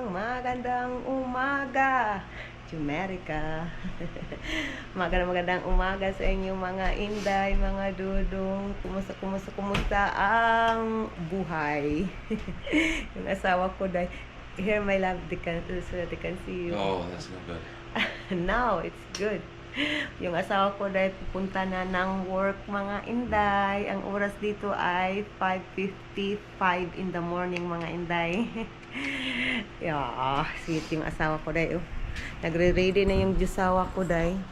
magandang umaga, Jumerica. Magandang umaga sa inyo mga inday, mga dudong. Kumusta ang buhay? Yung asawa ko dahil, here my love, so they can see you. Oh, that's not good. Now, it's good. Yung asawa ko dahil pupunta na ng work mga inday. Ang oras dito ay 5:55 in the morning mga inday. Yeah, sweet yung asawa ko dahil. Nagre-ready na yung asawa ko dahil.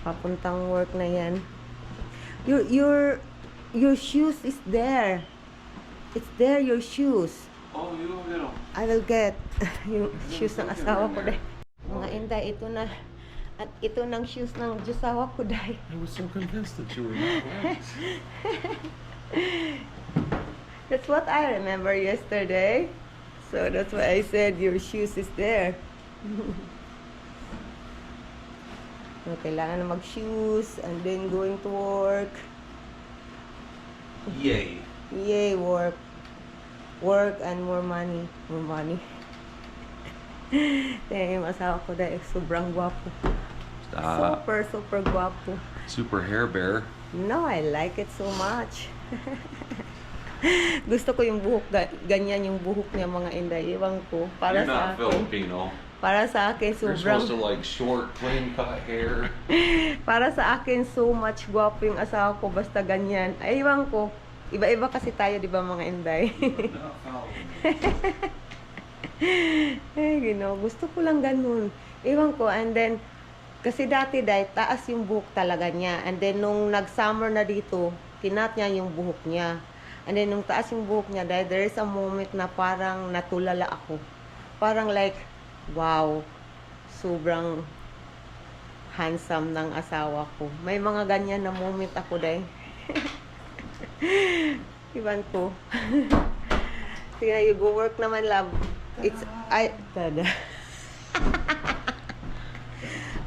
Papuntang work na yan. Your shoes is there. It's there, your shoes. Oh, you don't get them. I will get yung shoes ng asawa ko dahil. Mga inday, ito na. At ito ng shoes ng asawa ko dahil. I was so convinced that you were not right. That's what I remember yesterday. So that's why I said your shoes is there. So, kailangan na mag-shoes and then going to work. Yay. Yay, work. Work and more money. More money. Kaya yung asawa ko dahil sobrang gwapo. Super gwapo. Super hair bear. No, I like it so much. Gusto ko yung buhok, ganyan yung buhok niya mga inday. Iwan ko, para You're sa not akin. Filipino. Para sa akin, You're sobrang... supposed to like short, clean cut hair. Para sa akin, so much gwapo yung asawa ko, basta ganyan. Ay, iwan ko. Iba-iba kasi tayo, di ba mga inday? Not foul. Ay, gusto ko lang ganun. Iwan ko, and then, kasi dati dahil taas yung buhok talaga niya. And then, nung nag-summer na dito, kinat niya yung buhok niya. And then, nung taas yung buhok niya, dahil there is a moment na parang natulala ako. Parang like, wow, sobrang handsome ng asawa ko. May mga ganyan na moment ako dahil. Iwan ko. Sige na, you go work naman, love. It's, tada.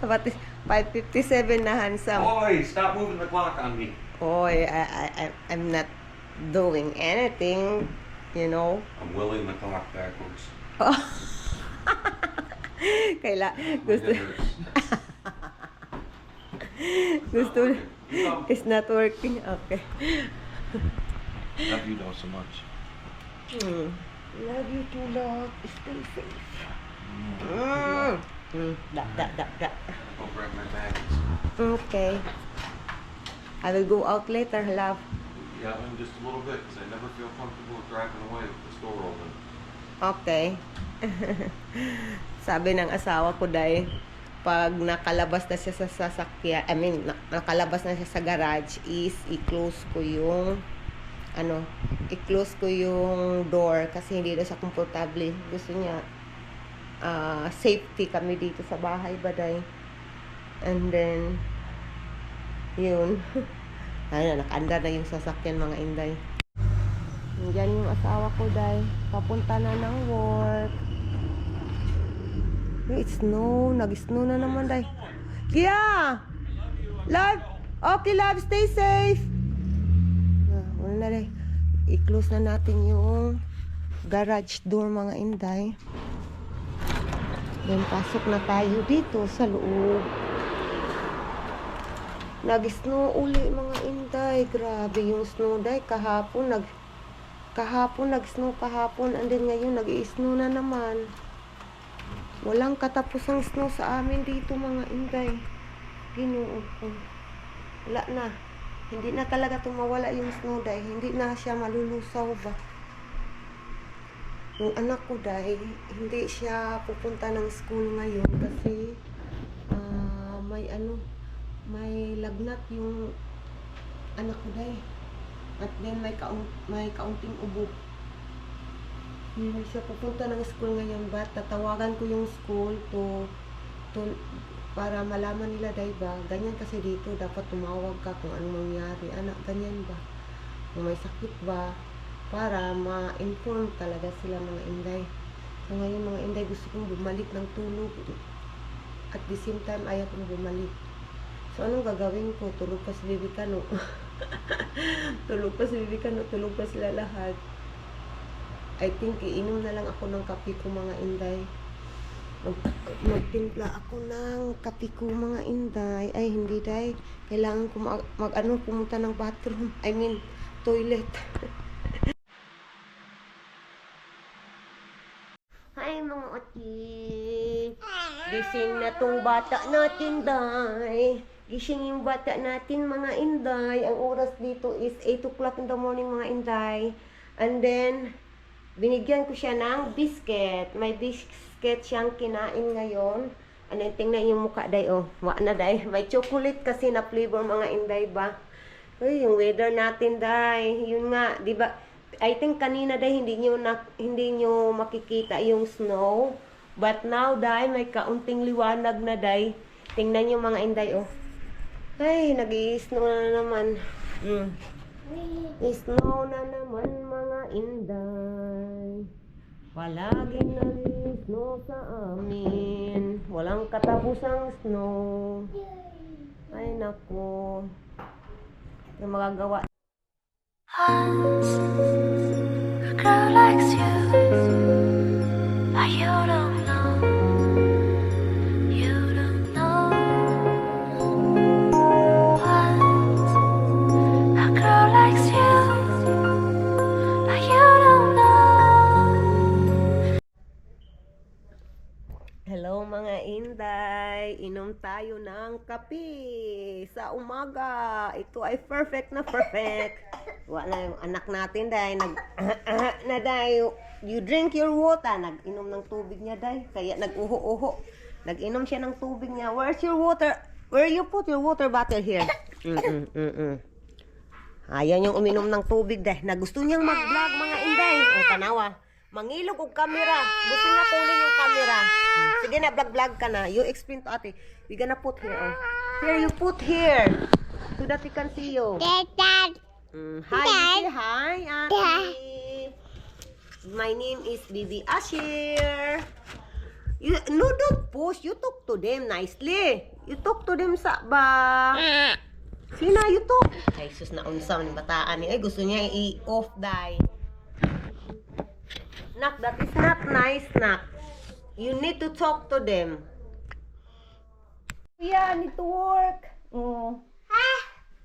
About 5:57 na handsome. Boy, stop moving the clock on me. Oy, I'm not doing anything, you know. I'm willing the clock backwards. Gusto, My head hurts. gusto, You know, it's not working. Okay. love you though so much. Love you too, love. Stay safe. Da. Go grab my bags. Okay. I will go out later, love. Yeah, in just a little bit because I never feel comfortable driving away with the store open. Okay. Sabi ng asawa ko dahil pag nakalabas na siya sa sasakyan, nakalabas na siya sa garage is i-close ko yung door kasi hindi na siya komportable. Gusto niya safety kami dito sa bahay baday. And then yun. Ayun, nakaandar na yung sasakyan mga inday. Diyan yung asawa ko dahil papunta na ng work. It's snow. Nag-snow na naman dahil. Kia! Love! Okay, love. Stay safe! Wala na dahil. I-close na natin yung garage door mga inday. Then pasok na tayo dito sa loob. Nag-snow uli mga inday. Grabe yung snow dahil kahapon nag-snow kahapon, and then ngayon nag-i-snow na naman. Walang katapusang snow sa amin dito mga inday. Ginoo ko. Wala na. Hindi na talaga tumawala yung snow dahil hindi na siya malulusaw ba. Yung anak ko dahil hindi siya pupunta ng school ngayon kasi may lagnat yung anak ko dahil. At then may kaunting ubo. Hindi siya pupunta ng school ngayon ba? Tatawagan ko yung school to para malaman nila dahil ba. Ganyan kasi dito dapat tumawag ka kung anong mangyari. Anak, ganyan ba? Kung may sakit ba? Para ma-inform talaga sila mga inday. So ngayon mga inday gusto kong bumalik ng tulog. At the same time ayaw kong bumalik. So anong gagawin ko? Tulog pa si Bibi Kano. tulog pa sila lahat. I think iinom na lang ako ng kape ko mga inday. Magtimpla ako ng kape ko mga inday. Ay hindi day. Kailangan ko pumunta ng bathroom. I mean, toilet. Hi mga ati. Gising na tong bata natin day. Gising yung bata natin mga inday. Ang oras dito is 8 o'clock in the morning mga inday. And then, binigyan ko siya ng biscuit. May biscuit siyang kinain ngayon. And then, tingnan yung mukha day. Oh, wala na day. May chocolate kasi na flavor mga inday ba. Uy, yung weather natin day. Yun nga, di ba? I think kanina day hindi nyo makikita yung snow. But now day, may kaunting liwanag na day. Tingnan nyo mga inday oh. Ay, nag-i-snow na naman. Snow na naman mga inday. Palaging nag-i-snow sa amin. Walang katapusang snow. Ay nako. Yung magagawa. Once a girl likes you, but you don't know. You don't know. Once a girl likes you, but you don't know. Hello mga inday, inom tayo ng kape sa umaga. Ito ay perfect na perfect. Wala yung anak natin day, na day, you drink your water. Nag-inom ng tubig niya day, kaya nag-uho-uho. Nag-inom siya ng tubig niya. Where's your water? Where you put your water bottle here? Ayan yung uminom ng tubig day. Na gusto niyang mag-vlog mga inday. O tanawa. Mangilog og camera. Gusto niya kunin yung camera. Sige na, vlog ka na. You explain to ate. We gonna put here. Oh. Here, you put here. So that we can see you. Dad. Hi, you say hi, ate. My name is Bibi Ashir. You, no, don't push. You talk to them nicely. You talk to them sa ba. Sina, you talk. Ay, sus na unsa ni bataan ni. Ay, gusto niya i-off die. Nak, that is not nice, nak. You need to talk to them. Yeah, need to work.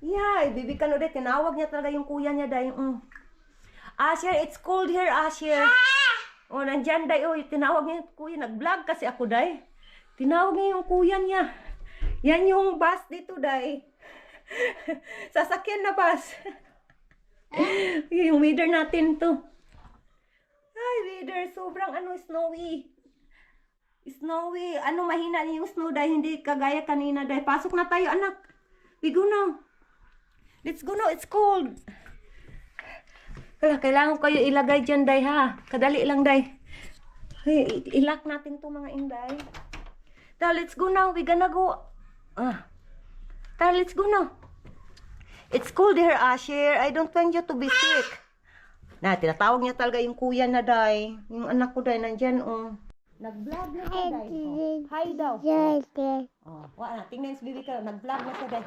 Yeah, bibi ka no de. Tinawag niya talaga yung kuya niya day. Asher, it's cold here, Asher. Oh, nandyan day. Oh, tinawag niya yung kuya. Nag-vlog kasi ako day. Tinawag niya yung kuya niya. Yan yung bus dito day. Sasakyan na bus. Yung weather natin to. Ay, weather. Sobrang snowy. Snowy. Mahina yung snow dahil hindi kagaya kanina dahil. Pasok na tayo, anak. We go now. Let's go now. It's cold. Kailangan kayo ilagay dyan, day, ha? Kadali lang, day. Hey, ilak natin to mga inday. Tara, let's go now. We gonna go. Tara, let's go now. It's cold here, Asher. I don't want you to be sick. Na, tinatawag niya talaga yung kuya na, day. Yung anak ko, day, nandyan, Nag-vlog na siya, day. Hi daw. Wala, tingnan si Bibi ka. Nag-vlog na siya, day.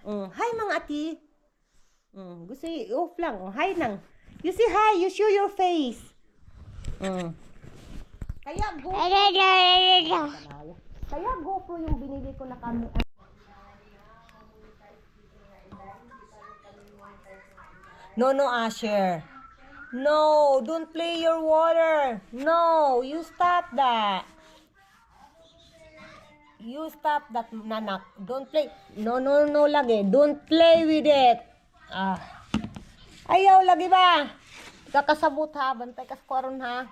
Hi, mga ati. Gusto i-off lang. Hi nang. You say hi. You show your face. Kaya GoPro yung binili ko na kami. No, Asher. No, don't play your water. No, you stop that. You stop that, nanak. Don't play. No, lagi. Don't play with it. Ayaw, lagi ba? Kakasabot ha. Bantay ka sa kwaron ha.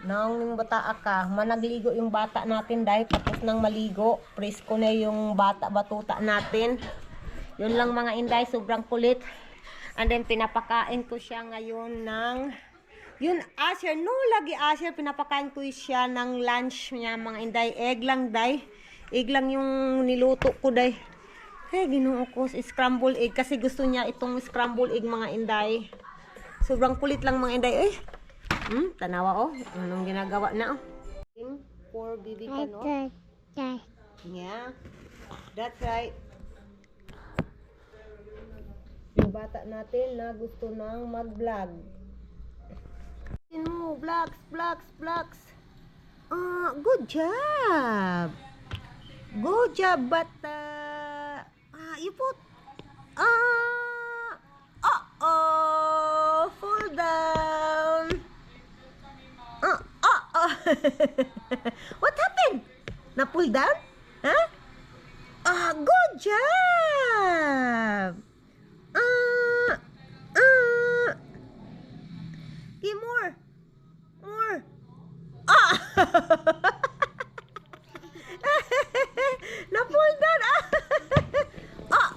Nang yung bata ka. Managligo yung bata natin dahil tapos nang maligo. Presko na yung batuta natin. Yun lang mga inday. Sobrang kulit. And then, pinapakain ko siya ngayon ng... Yun, Asher. No, lagi Asher. Pinapakain ko siya ng lunch niya, mga inday. Egg lang, day. Egg lang yung niluto ko, day. Hey, ginoo ko. Scramble egg. Kasi gusto niya itong scramble egg, mga inday. Sobrang kulit lang, mga inday. Eh. Tanawa, Anong ginagawa na, For Bibi ka, no? Yeah. That's right. Yung bata natin na gusto nang mag-vlog. No, blocks. Good job. Good job, but you put fall down. What happened? Na-pull down? Huh? Good job. Give more. Na-pull down.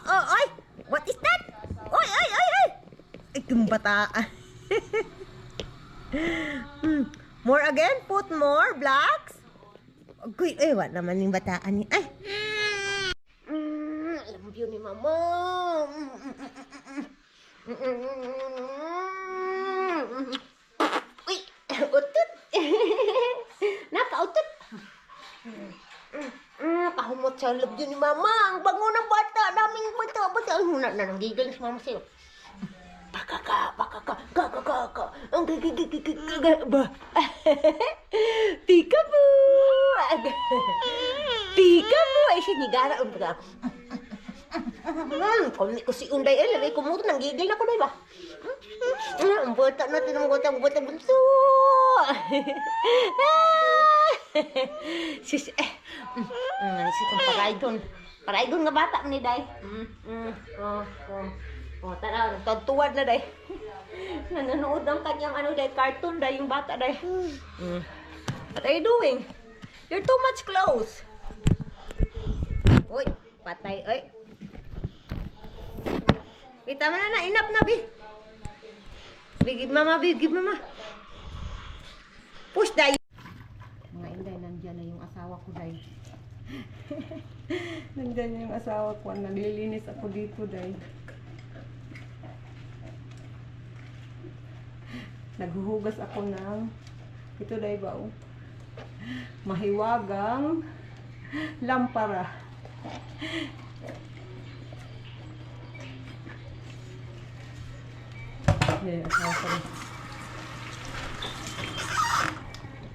Ay, what is that? Ay. Ay, kumbataan. More again? Put more blocks? Good. Ay, what naman yung bataan niya? Ay. Alam yun ni mama. Uy, utot. Nakautot. Kahumot sa loob yun ni mama. Ang bango ng bata. Daming bata. Nanggigil si mama sa'yo. Pakaka. Ang ba. Peekaboo. Ay, sinigara. Kung ko si Unday, lagay ko mo ito. Nanggigil na ko na ba? Ang bata natin. Ang bata bunso. Sis, paraigon nga bata ni Day. Tara, nagtuwad na Day. Nanonood ng kanyang Day, cartoon Day, yung bata Day. What are you doing? You're too much close. Uy, patay, oy. Tama na, enough na, Bi. Give mama. Push, Day. Mga Inday, nandyan na yung asawa ko, Day. Nandyan na yung asawa ko. Naglilinis ako dito, Day. Naghuhugas ako ng ito, Day, ba? Mahiwagang lampara. Yeah, okay.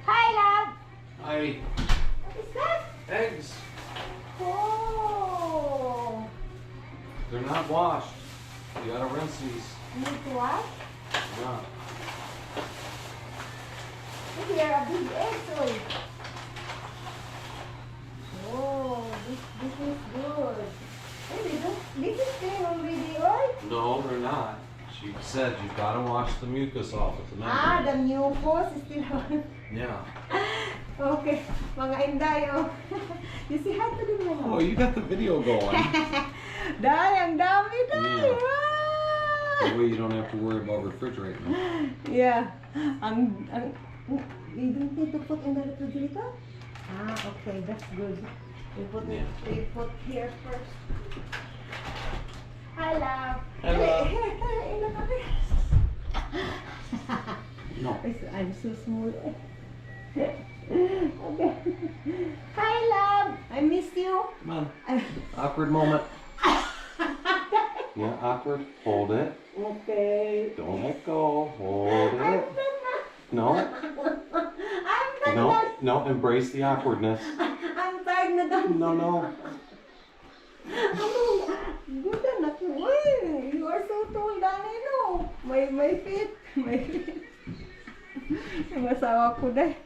Hi, love. Hi. What is that? Eggs. Oh, They're not washed. You gotta rinse these. need to wash? Yeah. Maybe you're a big egg, soy. Oh, this is good. Hey, this is clean already, oy. No, they're not. She said you gotta wash the mucus off with the membrane. The mucus is still on. Yeah. Okay, mga Inday, oh. You say hi to the mama. Oh, you got the video going. Day, ang dami, Day. Yeah. Wow. That way you don't have to worry about refrigerating them. Yeah. You don't need to put in the refrigerator? Okay, that's good. We put here first. Hi, love. Hello. No. I'm so small. Okay. Hi, love. I miss you. Come on. Awkward moment. Yeah, awkward. Hold it. Okay. Don't let go. Hold it. No. I'm No. Embrace the awkwardness. I'm tired na done. No. Good anak mo. You are so tall, Danny, no? My feet. Yung asawa ko, Day.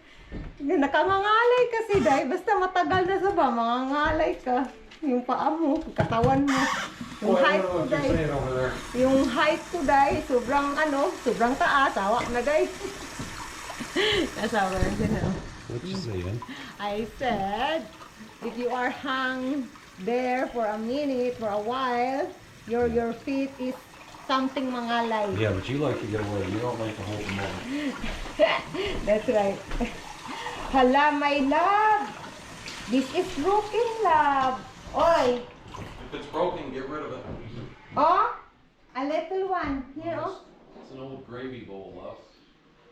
Nakangangalay kasi, Day. Basta matagal na sa ba, mangangalay ka. Yung paa mo, katawan mo. Yung height ko, Day. Yung height ko, Day. Sobrang taas. Awa na, Day. Asawa na siya, no? What you saying? I said, if you are hung there for a minute, for a while, your feet is something mangalay. Yeah, but you like to get away. You don't like to hold them on. That's right. Hala, my love. This is broken, love. Oy. If it's broken, get rid of it. Oh, a little one. Here, oh. It's an old gravy bowl, love.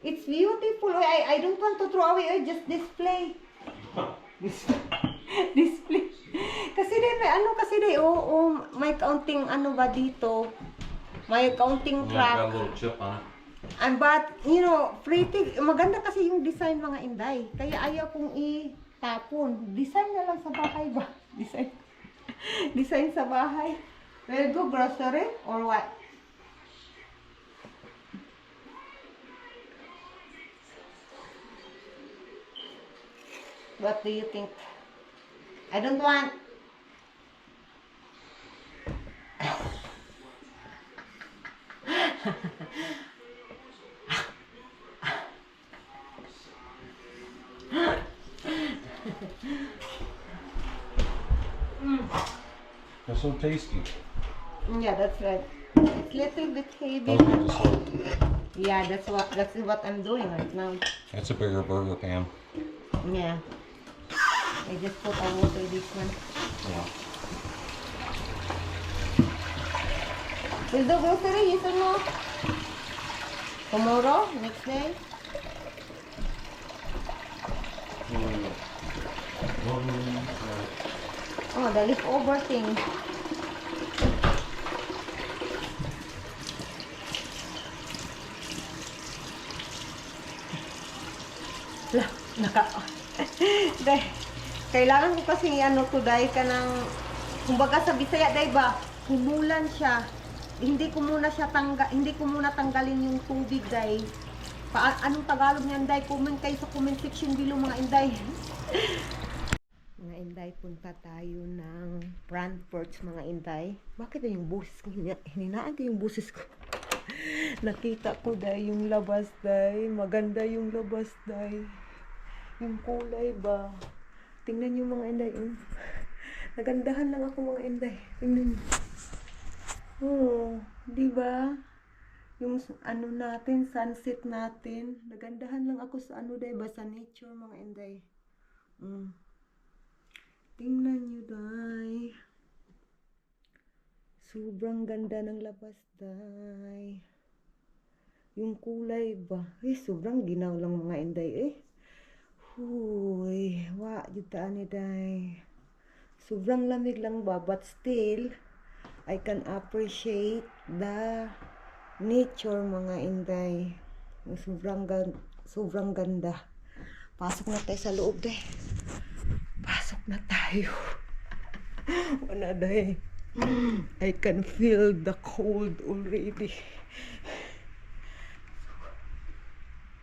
It's beautiful. I don't want to throw away. Just display. Display. Kasi may may kaunting ba dito. May kaunting Yeah, crack. got a little chip on it. And but, you know, pretty, maganda kasi yung design mga inday. Kaya ayaw kong itapon. Design na lang sa bahay ba? Design. Design sa bahay. Will go grocery or what? What do you think? I don't want. They're so tasty. Yeah, that's right. It's little bit heavy. Yeah, that's what I'm doing right now. That's a bigger burger, Pam. Yeah. I just put a water this one. Yeah. Will the grocery, yes or no? Tomorrow? Next day? Oh, the leftover thing. Lah, Dahil, kailangan ko kasi ano to dahil ka ng, kumbaga sa Bisaya dahil ba, humulan siya. Hindi ko muna tanggalin yung tubig dahil. Anong Tagalog niyan dahil? Comment kayo sa comment section below mga inday. Mga inday, punta tayo ng Frankfurt mga inday. Bakit na yung boses ko? Hininaan ko yung boses ko. Nakita ko dahil yung labas dahil. Maganda yung labas dahil. Yung kulay ba? Tingnan nyo mga inday. Nagandahan lang ako mga inday. Tingnan nyo. Oh, di ba? Yung ano natin, sunset natin. Nagandahan lang ako sa ano dahil ba? Sa nature mga inday. Tingnan nyo dahil. Sobrang ganda ng labas dahil. Yung kulay ba? Sobrang ginaw lang mga inday Huy, jutaan ni day. Sobrang lamig lang ba, but still, I can appreciate the nature mga inday. Sobrang ganda. Pasok na tayo sa loob day. Pasok na tayo. Wala day. I can feel the cold already.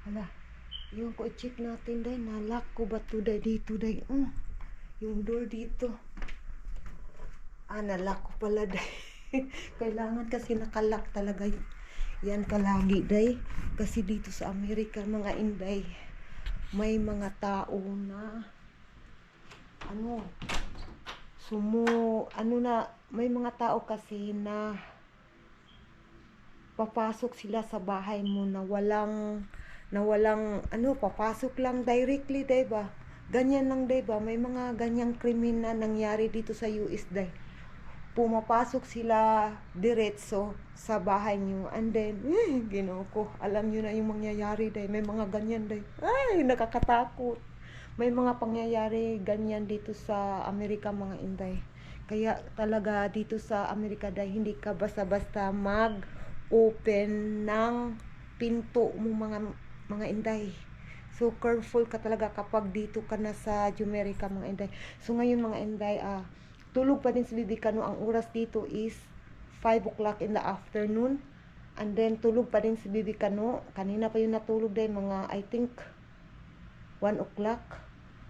Hala. Yung ko i-check natin day, nalock ko ba to day dito day? Yung door dito. Nalock ko pala day. Kailangan kasi nakalock talaga yan kalagi day. Kasi dito sa Amerika mga inday, may mga tao na may mga tao kasi na papasok sila sa bahay mo na walang papasok lang directly, diba? Ganyan lang, diba? May mga ganyang krimen na nangyari dito sa US, diba? Pumapasok sila diretso sa bahay nyo, and then, Ginoo ko, alam nyo na yung mangyayari, diba? May mga ganyan, diba? Ay, nakakatakot. May mga pangyayari ganyan dito sa Amerika, mga inday. Kaya talaga dito sa Amerika, diba? Hindi ka basta-basta mag-open ng pinto mo, mga inday. So careful ka talaga kapag dito ka na sa Amerika mga inday. So ngayon mga inday, tulog pa din si Bibi Kano. Ang oras dito is 5 o'clock in the afternoon. And then tulog pa din si Bibi Kano. Kanina pa yung natulog din mga I think 1 o'clock.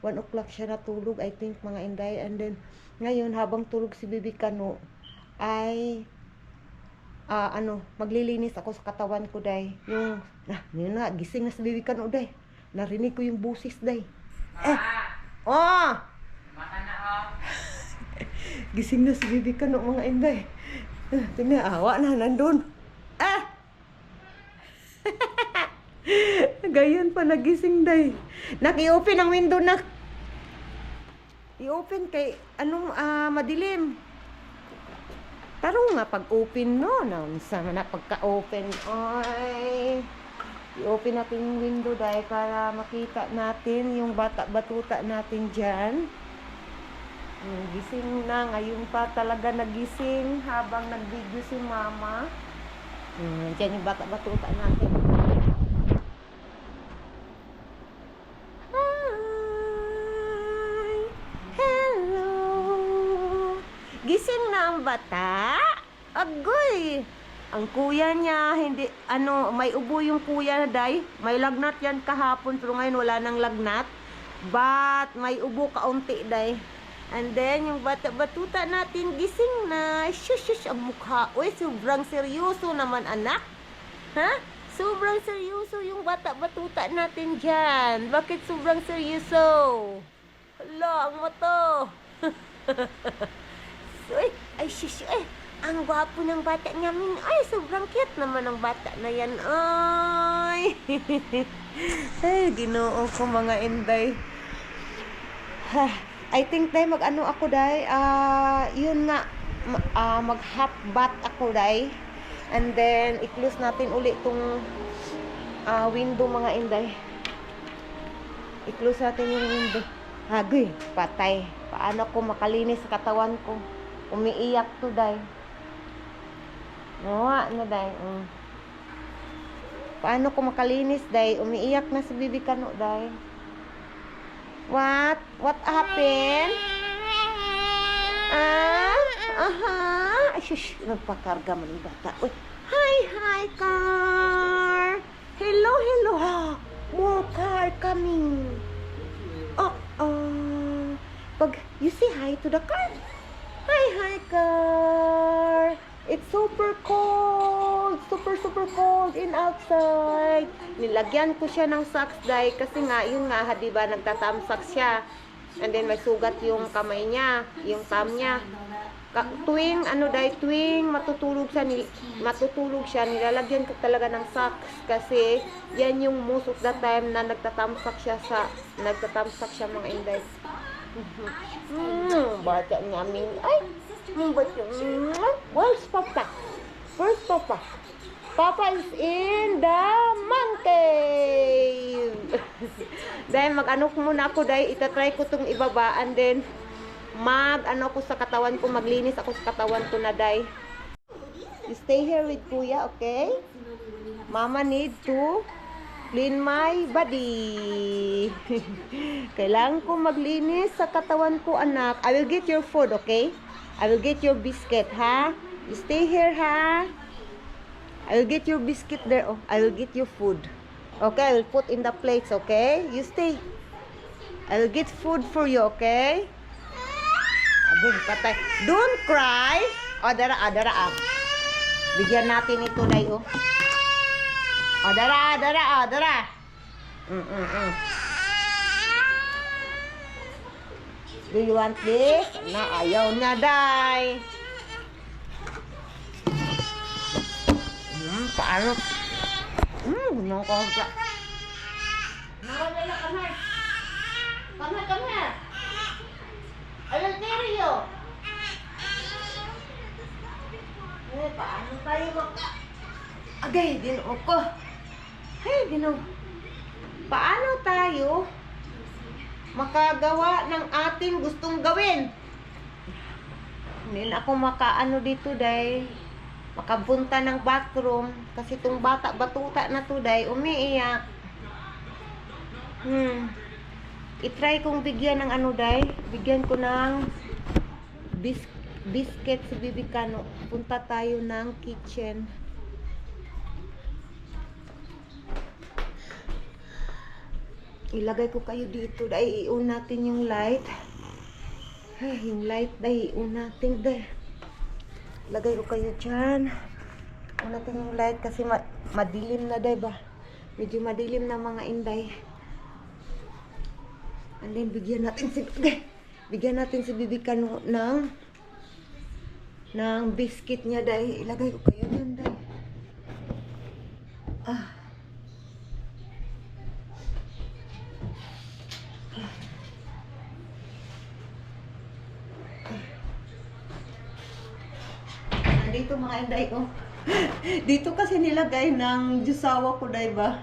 1 o'clock siya natulog I think mga inday. And then ngayon habang tulog si Bibi Kano ay maglilinis ako sa katawan ko day. Yun na, gising na sa Bibi Kano day. Narinig ko yung busis day. Gising na si Bibi Kano mga inday. Tingnan, awa na, nandun. Gayon pa, nagising day. Naki-open ang window na. I-open kay, madilim. Tarong nga pag-open no, sama na pagka-open. Ay, i-open natin yung window dahil para makita natin yung bata-batuta natin dyan. Gising na, ngayon pa talaga nagising habang nag-video si mama. Dyan yung bata-batuta natin. gising na ang bata. Agoy! Ang kuya niya, hindi, may ubo yung kuya na day. May lagnat yan kahapon, pero ngayon wala nang lagnat. But, may ubo kaunti day. And then, yung bata-batuta natin, gising na. Shush, ang mukha. Uy, sobrang seryoso naman, anak. Ha? Sobrang seryoso yung bata-batuta natin dyan. Bakit sobrang seryoso? Hala, ang mata. Uy, ay, shush, ang gwapo ng bata namin. Ay, sobrang cute naman ng bata na yan. Ay, ay, ginoo ko mga inday. I think day mag-ano ako day. Yun nga, mag half bath ako day. And then, i-close natin ulit tong window mga inday. I-close natin yung window. Hagoy, patay. Paano ko makalinis sa katawan ko? Umiiyak to day. Nawa na day. Paano ko makalinis day? Umiiyak na si Bibi Kano day. What? What happened? Aha. Shush, nagpakarga man yung bata. Uy. Hi, car. Hello. More car coming. Pag you say hi to the car. Hi, car. It's super cold. Super cold in outside. Nilagyan ko siya ng socks dahil kasi nga, yun nga, diba, nagtatamsak siya. And then may sugat yung kamay niya, yung thumb niya. Tuwing matutulog siya, nilalagyan ko talaga ng socks kasi yan yung most of the time na nagtatamsak siya mga inday. Bata namin. Ay, where's Papa? Papa is in the man cave. Dahil mag-ano muna ako dahil itatry ko itong ibaba and then ko sa katawan ko, maglinis ako sa katawan ko na dahil. You stay here with Kuya, okay? Mama need to clean my body. Kailangan ko maglinis sa katawan ko, anak. I will get your food, okay? I will get your biscuit, ha? You stay here, ha? I will get your biscuit there. Oh, I will get your food. Okay, I will put in the plates, okay? You stay. I will get food for you, okay? Abun, patay. Don't cry. Dara. Bigyan natin ito, day, oh. Dara. Do you want this? Na, ayaw na, day. Paano? No, kaya. Nawala, come here. I will carry you. Paano tayo Agay, Ginoo ko. Hey, Ginoo. Paano tayo makagawa ng ating gustong gawin? Hindi na ako makaano dito, day. Makabunta ng bathroom kasi itong batuta na to, day, umiiyak. I-try kong bigyan ng day. Bigyan ko ng biscuit si Bibi Kano. Punta tayo ng kitchen. Ilagay ko kayo dito, day. I-on natin yung light. Ay, yung light, day. I-on natin, day. Lagay ko kayo dyan. I-on natin yung light kasi madilim na, day ba? Medyo madilim na mga inday. And then, bigyan natin si Bibi Kano ng biscuit niya, day. Ilagay ko kayo dyan, day. Dito mga inday, oh. Dito kasi nilagay ng jusawa ko, day ba?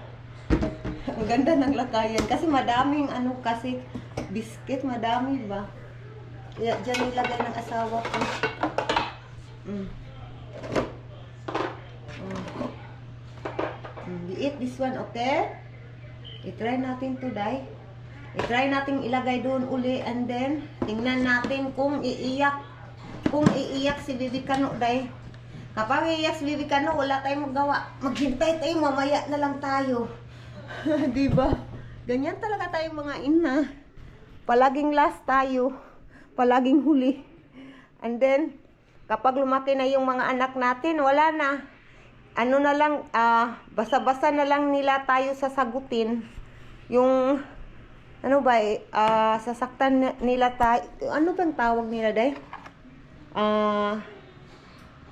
Ang ganda ng lakayan. Kasi madaming kasi biscuit, madami ba? Kaya dyan nilagay ng asawa ko. You eat this one, okay? I-try natin to, day. I-try natin ilagay doon uli and then tingnan natin kung iiyak kung iiyak si Bibi Kano, day. Kapag iiyak si Bibi Kano, wala tayong magawa. Maghintay tayo, mamaya na lang tayo. Diba? Ganyan talaga tayong mga ina. Palaging last tayo. Palaging huli. And then, kapag lumaki na yung mga anak natin, wala na. Ano na lang, basa-basa na lang nila tayo sasagutin. Yung, ano ba sasaktan nila tayo. Ano bang tawag nila, day?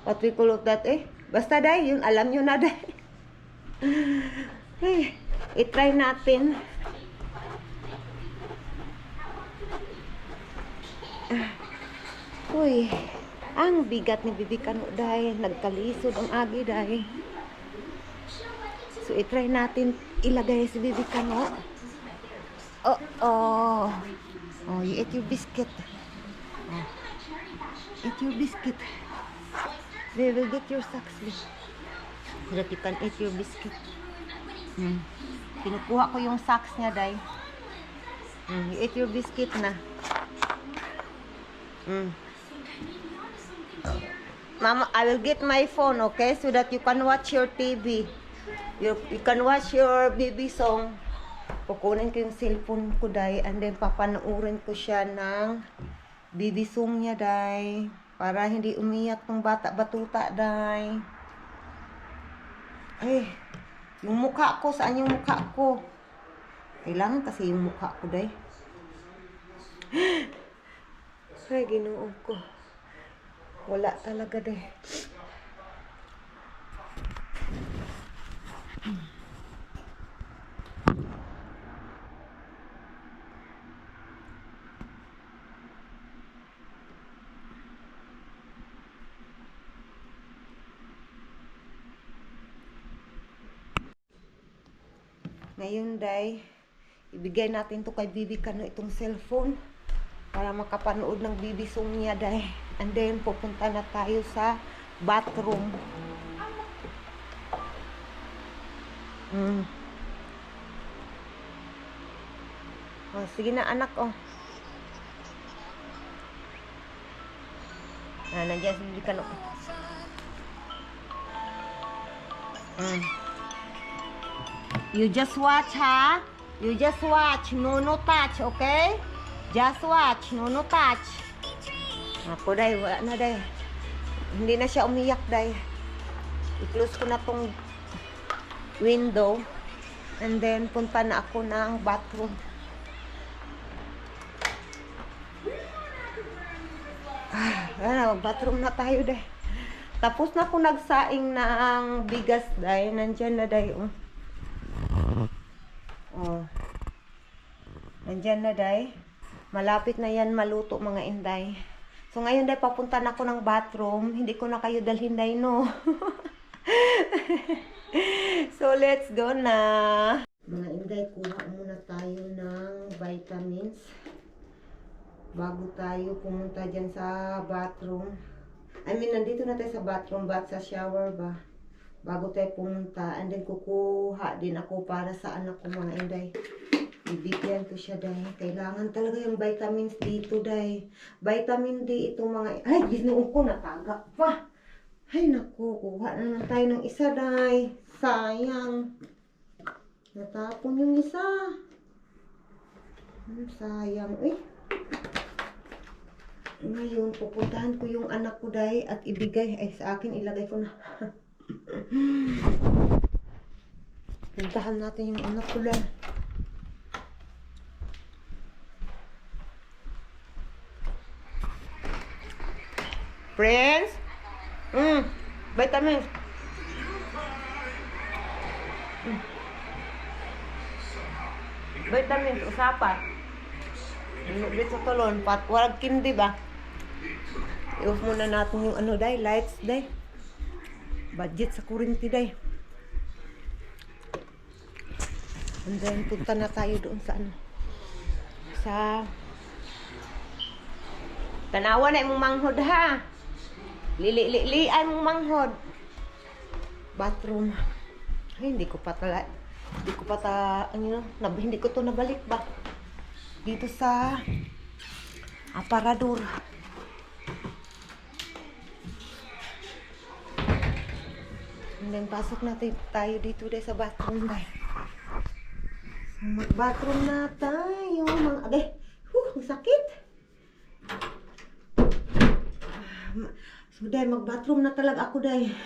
What we call that, Basta, day, yun, alam nyo na, day. Hey, i-try natin. Uy, ang bigat ni Bibi Kano, day. Nagkalisod ang agi, day. So, i-try natin ilagay si Bibi Kano. Oh, you eat your biscuit. Oh. Eat your biscuit. They will get your socks, so that you can eat your biscuit. Kinukuha ko yung socks niya, day. You eat your biscuit na. Mama, I will get my phone, okay? So that you can watch your TV. You can watch your baby song. Kukunin ko yung cellphone ko, day. And then, papanoorin ko siya ng baby song niya, day. Para hindi umiyak ng bata-batuta, day. Ay, yung mukha ko. Saan yung mukha ko? Kailangan kasi yung mukha ko, day. Ay, Ginoo ko. Wala talaga, day. Ngayon, day, ibigay natin to kay Bibi Kano itong cellphone para makapanood ng baby song niya, day. And then, pupunta na tayo sa bathroom. Oh, sige na, anak, oh. Nandiyan si Bibi Kano. You just watch, ha? You just watch. No touch, okay? Just watch. No touch. Ako, day. Wala na, day. Hindi na siya umiyak, day. I-close ko na tong window. And then, punta na ako ng bathroom. Bathroom na tayo, day. Tapos na ako nagsaing ng bigas, day. Nandyan na, day, oh. Oh. Nandyan na, day. Malapit na yan maluto, mga inday. So, ngayon, day, papunta na ako ng bathroom. Hindi ko na kayo dalhin, day, no? So, let's go na. Mga inday, kuha muna tayo ng vitamins bago tayo pumunta dyan sa bathroom. I mean, nandito na tayo sa bathroom, sa shower ba? Bago tayo pumunta. And then, kukuha din ako para sa anak ko, mga inday. Bibigyan ko siya, day. Kailangan talaga yung vitamins dito, day. Vitamin D itong mga... Ay, Ginoo ko, nataga pa. Ay, naku, kuha na lang tayo ng isa, day. Sayang. Natapon yung isa. Sayang. Uy. Ngayon, pupuntahan ko yung anak ko, day. At ibigay. Ay, sa akin, ilagay ko na. Puntahan natin yung anak ko, day. Friends, vitamins. Vitamins, usapan. Dito sa tulon, patwarag kindi ba? I-off muna natin yung ano, day, lights, day. Budget sa kurinti, day. And then, punta na tayo doon sa ano. Sa... Tanawa na imong manghod, ha? Lili ay mong manghod. Bathroom. Ay, hindi ko pa hindi ko to nabalik ba? Dito sa aparador. And then, pasok natin tayo dito dahil sa bathroom dahil. So, mag-bathroom na tayo. Mga, aday, ang sakit. So, dahil mag-bathroom na talaga ako dahil.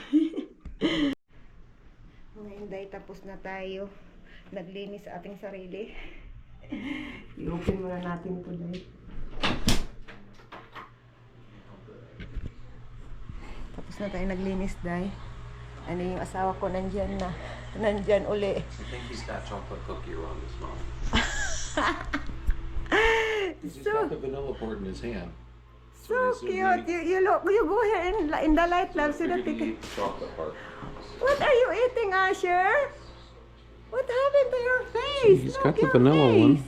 Ngayon dahil tapos na tayo. Naglinis sa ating sarili. I-open muna natin ito dahil. Tapos na tayo naglinis dahil. Ano yung asawa ko nandyan na. Nandyan uli. I think he's got chocolate cookie around his mouth. He's So- got the vanilla board in his hand. So cute. You look, you go here in the light, love, so that they can... Eat the chocolate part. What are you eating, Asher? What happened to your face? He's Look, got the your vanilla one. face.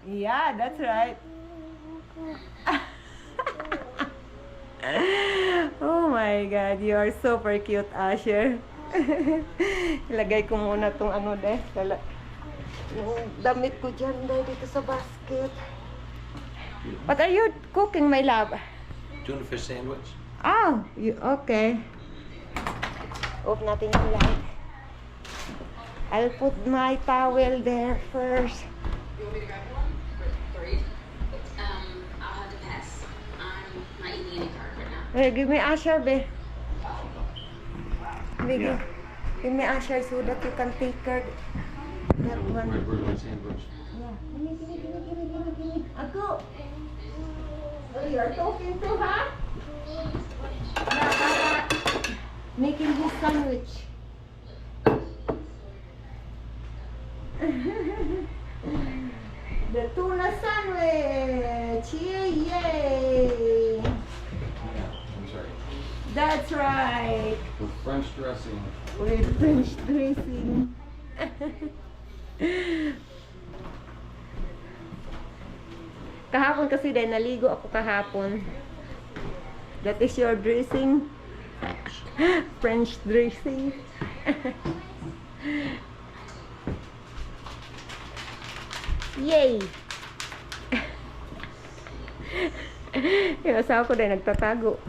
Yeah, that's right. Oh my God, you are super cute, Asher. Ilagay ko muna tong ano deh. Yung damit ko dyan deh, dito sa basket. What are you cooking, my love? Tuna fish sandwich. Oh, okay. Off natin yung light. I'll put my towel there first. You want me to grab one? Three? I'll have to pass. I'm not eating any carbs right now. Hey, give me Asher, be. Yeah. Give me Asher so that you can take her. That one. Where's my sandwich? Yeah. Give me. Ako. Oh, you're talking to her? Yeah, Papa. Making his sandwich. The tuna sandwich! Yay! I'm sorry. That's right! With French dressing. With French dressing. Kahapon kasi dahil naligo ako kahapon. That is your dressing? French dressing. Yay! Yung asawa ko dahil nagtatago.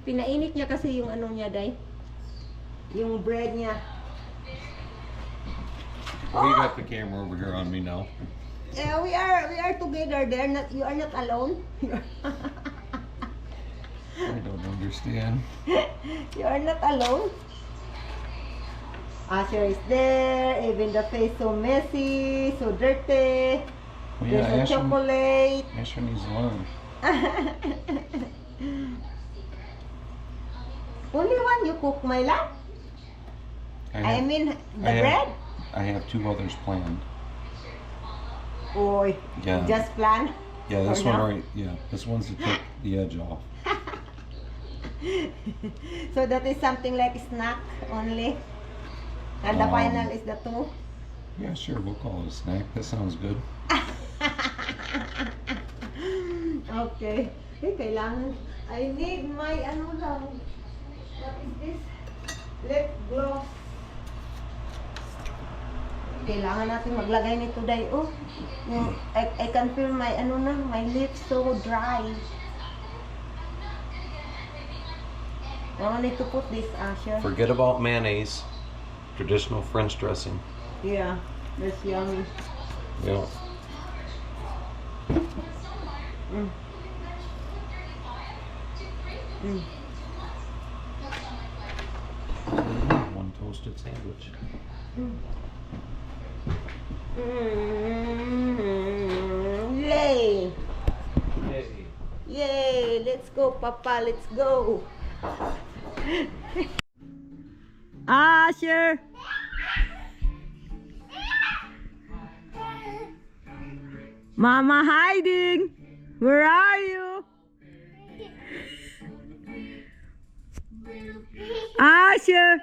Pinainit niya kasi yung ano niya, day. Yung bread niya. Oh, you got the camera over here on me now. Yeah, we are together. You are not alone. I don't understand. You are not alone. Asher is there. Even the face so messy, so dirty. There's no chocolate. Asher needs to learn. Only one you cook, my love. I mean the bread. I have 2 others planned. Oy, Yeah. just plan. Yeah, this For one now? right. Yeah, this one's to take the edge off. So that is something like snack only. And the final is the 2. Yeah, sure. We'll call it a snack. That sounds good. Okay. Eh, kailangan. I need my ano lang. What is this? Lip gloss. Kailangan natin maglagay nito dahil I can feel my ano na, my lips so dry. I need to put this, Asher. Forget about mayonnaise. Traditional French dressing. Yeah, that's yummy. Yeah. Mm. Mm. One toasted sandwich. Yay! Yay. Yay! Let's go, Papa. Let's go. Asher! Mama hiding! Where are you? Asher!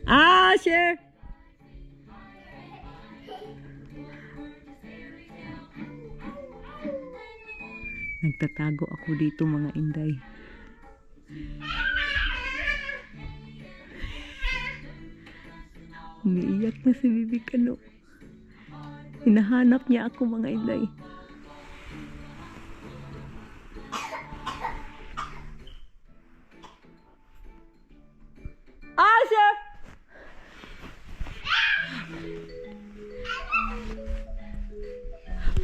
Asher! Nagtatago ako dito, mga inday. Umiiyak na si Bibi Kano. Hinahanap niya ako, mga inday. Asher!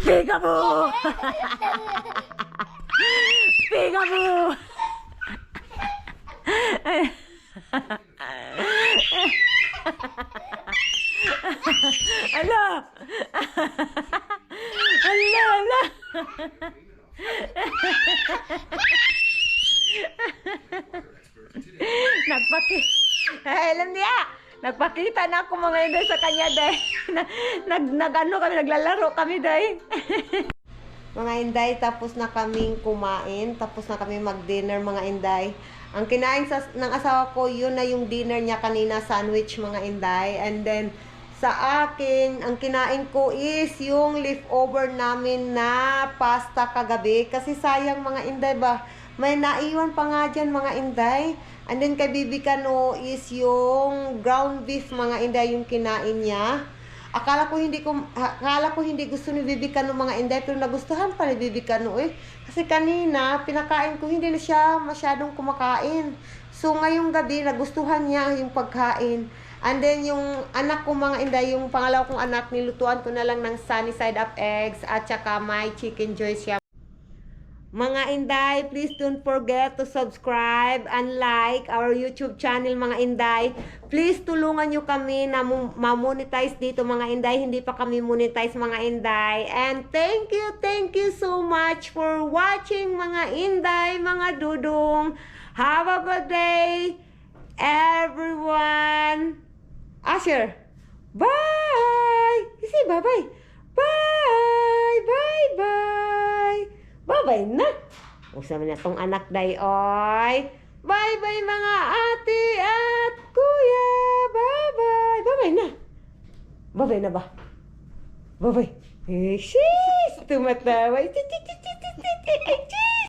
Peekaboo! Peekaboo! Ala! Ala, ala! Alam niya! Nagpakita na ako mga inday sa kanya, day. Nag-ano kami, naglalaro kami, day. Mga inday, tapos na kaming kumain. Tapos na kami mag-dinner, mga inday. Ang kinain ng asawa ko, yun na yung dinner niya kanina, sandwich, mga inday. And then, sa akin, ang kinain ko is yung leftover namin na pasta kagabi. Kasi sayang, mga inday ba? May naiwan pa nga dyan, mga inday. And then kay Bibi Kano is yung ground beef, mga inday, yung kinain niya. Akala ko hindi gusto ni Bibi Kano, mga inday, pero nagustuhan pa ni Bibi Kano eh. Kasi kanina, pinakain ko, hindi na siya masyadong kumakain. So ngayong gabi, nagustuhan niya yung pagkain. And then yung anak ko, mga inday, yung pangalaw kong anak, nilutuan ko na lang ng sunny side up eggs at saka may chicken joy siya. Mga inday, please don't forget to subscribe and like our YouTube channel, mga inday. Please tulungan nyo kami na ma-monetize dito, mga inday. Hindi pa kami monetize, mga inday. And thank you so much for watching, mga inday, mga dudong. Have a good day, everyone. Asher, bye! Say bye-bye. Bye! Bye-bye! Bye-bye na. Usama na tong anak day, oy. Bye-bye, mga ate at kuya. Bye-bye. Bye-bye na. Bye-bye na ba? Bye-bye. Eh, sis! Tumatawa.